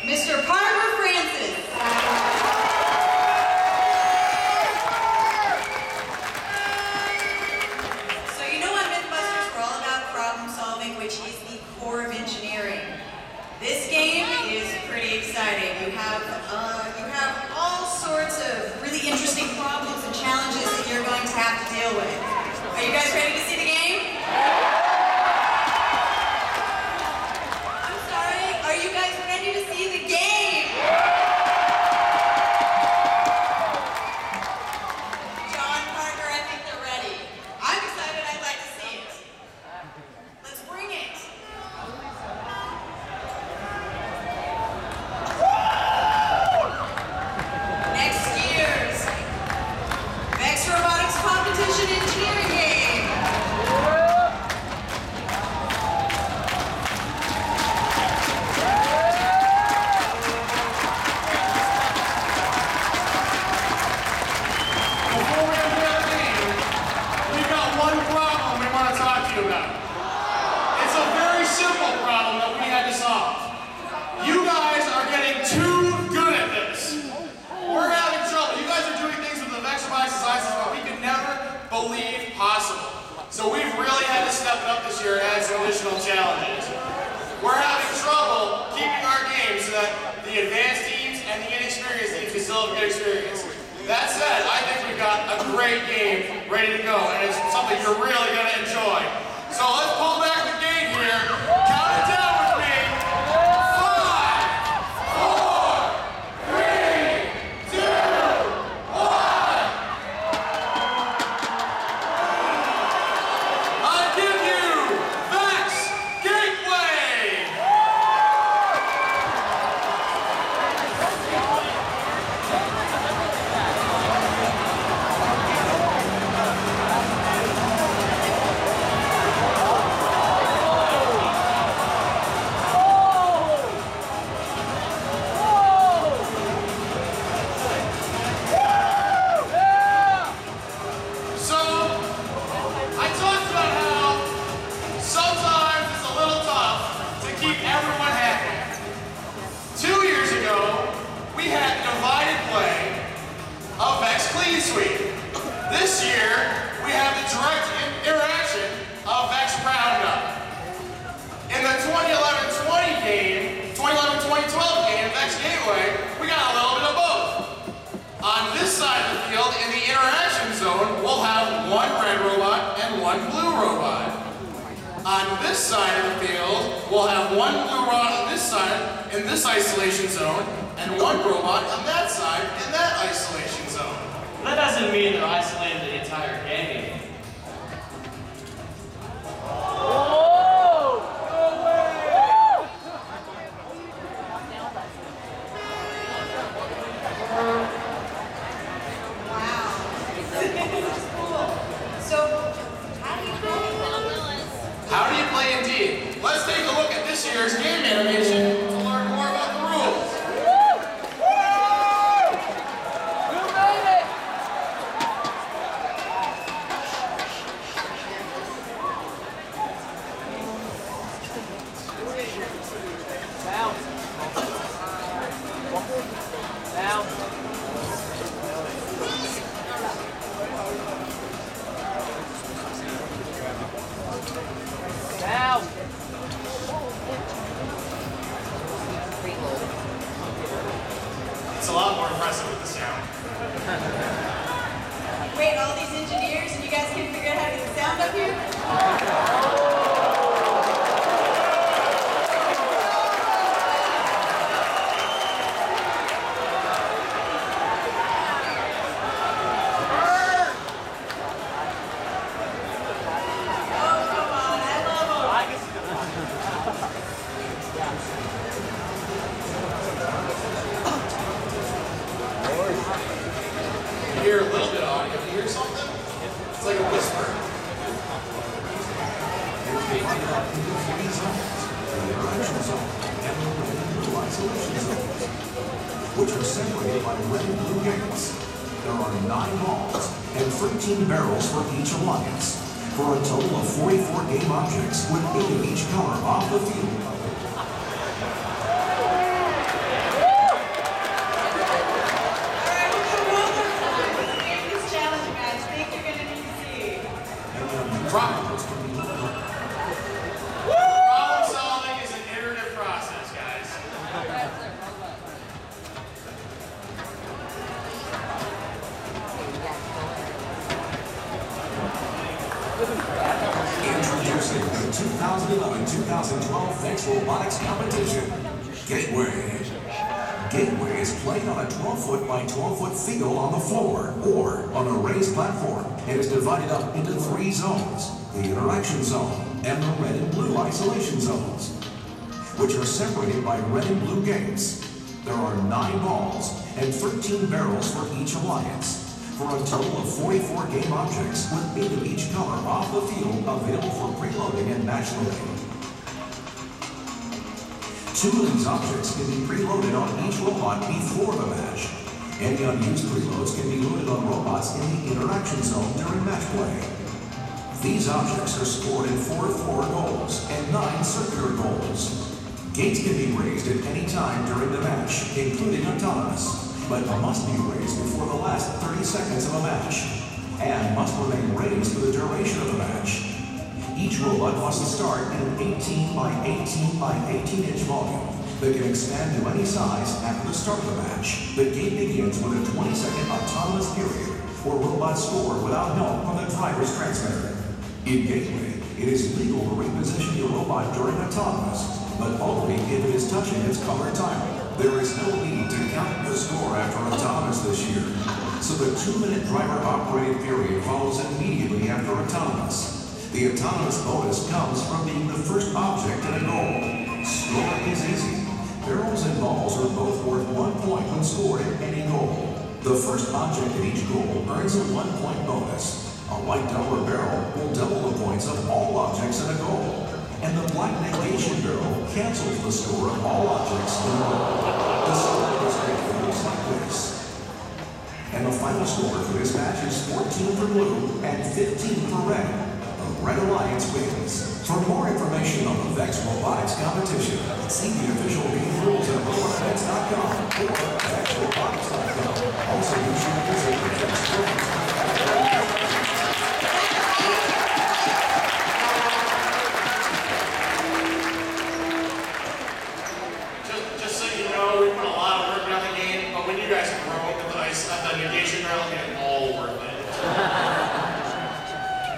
Mr. Parker Francis. So you know on Mythbusters we're all about problem solving, which is the core of engineering. This game is pretty exciting. You have all sorts of really interesting problems and challenges that you're going to have to deal with. Are you guys ready to see the game? I'm sorry, are you guys ready to see the game? John, Parker, I think they're ready. I'm excited, I'd like to see it. Let's bring it. Next year's VEX Robotics Competition Engineering Game. Before we enter the game, we've got one problem we want to talk to you about. It's a very simple problem that we had to solve. You guys are getting too good at this. We're having trouble. You guys are doing things with the VEX Robotics Design System that we could never believe possible. So we've really had to step it up this year and add some additional challenges. We're having trouble keeping our games so that the advanced teams and the inexperienced teams can still have a good experience. That said, I think we've got a great game ready to go, and it's something you're really going to enjoy. So let's pull back the gate here. Count it down with me. 5, 4, 3, 2, 1. I give you VEX Gateway. So, I talked about how sometimes it's a little tough to keep everyone happy. 2 years ago, we had divided play of VEX Clean Sweep. This year, we have the direct interaction of VEX Roundup. In the 2011-20 game, 2011-2012 game, VEX Gateway, we got a little bit of both. On this side of the field, in the interaction zone, we'll have one red robot and one blue robot. On this side of the field, we'll have one blue robot on this side, in this isolation zone, and one robot on that side, in that isolation zone. That doesn't mean they're isolated the entire game. Wow. This is cool. So, how do you play? How do you play indeed? Let's take a look at this year's game animation to learn more about the rules. It's a lot more impressive with the sound. Wait, all these engineers and you guys can't figure out how to get the sound up here? Oh, come on, I love You hear a little bit of audio. You hear something? It's like a whisper. Which are separated by red and blue gates. There are 9 halls and 13 barrels for each alliance, for a total of 44 game objects with 8 of each color off the field. Introducing the 2011-2012 VEX Robotics Competition, Gateway. Gateway is played on a 12-foot by 12-foot field on the floor or on a raised platform and is divided up into 3 zones, the interaction zone and the red and blue isolation zones, which are separated by red and blue gates. There are 9 balls and 13 barrels for each alliance, for a total of 44 game objects with 8 of each color off the field available for preloading and match loading. 2 of these objects can be preloaded on each robot before the match. Any unused preloads can be loaded on robots in the interaction zone during match play. These objects are scored in 4 floor goals and 9 circular goals. Gates can be raised at any time during the match, including autonomous, but must be raised before the last 30 seconds of a match, and must remain raised for the duration of the match. Each robot must start in an 18 by 18 by 18 inch volume that can expand to any size after the start of the match. The game begins with a 20-second autonomous period where robots score without help from the driver's transmitter. In Gateway, it is legal to reposition your robot during autonomous, but only if it is touching its color timer. There is no need to count the score after autonomous this year, so the 2-minute driver-operated period follows immediately after autonomous. The autonomous bonus comes from being the first object in a goal. Scoring is easy. Barrels and balls are both worth 1 point when scored in any goal. The first object in each goal earns a 1-point bonus. A white dollar barrel will double the points of all objects in a goal. And the black Negation Barrel cancels the score of all objects in a goal. The score of this game looks like this. And the final score for this match is 14 for blue and 15 for red. The Red Alliance wins. For more information on the VEX Robotics Competition, see the official game rules at robotevents.com or vexrobotics.com. Also, be sure to visit the VEX Just so you know, we put a lot of work on the game, but when you guys broke the Negation Barrel, it all worth it.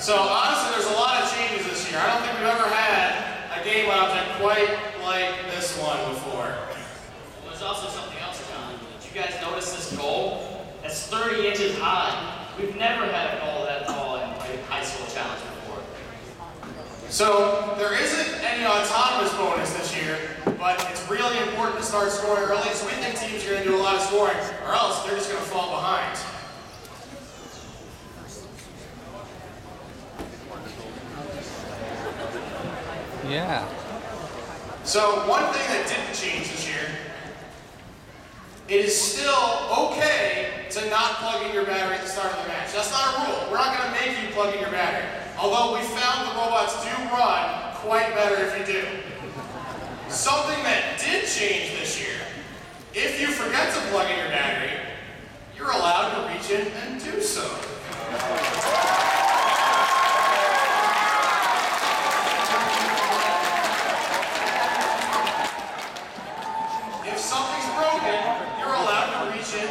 So honestly, there's a lot of changes this year. I don't think we've ever had a game object quite like this one before. Well, there's also something else, John. Did you guys notice this goal? That's 30 inches high. We've never had a goal that tall in a high school challenge before. So there isn't any autonomous bonus this year, but it's really important to start scoring early. So we think teams are going to do a lot of scoring, or else they're just going to fall behind. Yeah. So one thing that didn't change this year, it is still okay to not plug in your battery at the start of the match. That's not a rule. We're not going to make you plug in your battery. Although we found the robots do run quite better if you do. Something that did change this year, if you forget to plug in your battery, you're allowed to reach in and do so. If something's broken, you're allowed to reach in